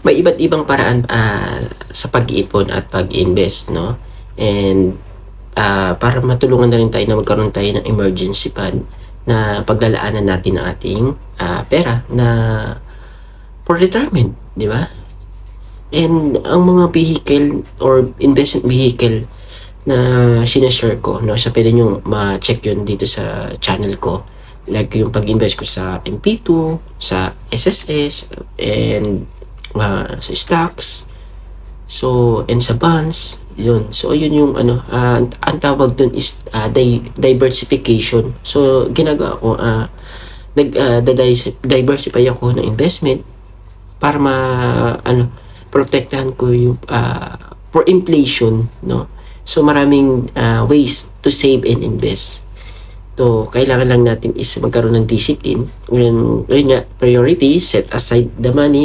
may iba't ibang paraan sa pag-iipon at pag-invest, no? And para matulungan na rin tayo na magkaroon tayo ng emergency fund na paglalaanan natin ng ating pera na for retirement, di ba? And ang mga vehicle or investment vehicle na sinashare ko, no? So pwede nyo ma-check yun dito sa channel ko. Like yung pag-invest ko sa MP2, sa SSS, and sa stocks, so, and sa bonds, yun. So, yun yung ang tawag dun is diversification. So, ginagawa ko, diversify ako ng investment para protektahan ko yung for inflation, no? So, maraming ways to save and invest. So, kailangan lang natin is magkaroon ng discipline. Yun nga, priority, set aside the money.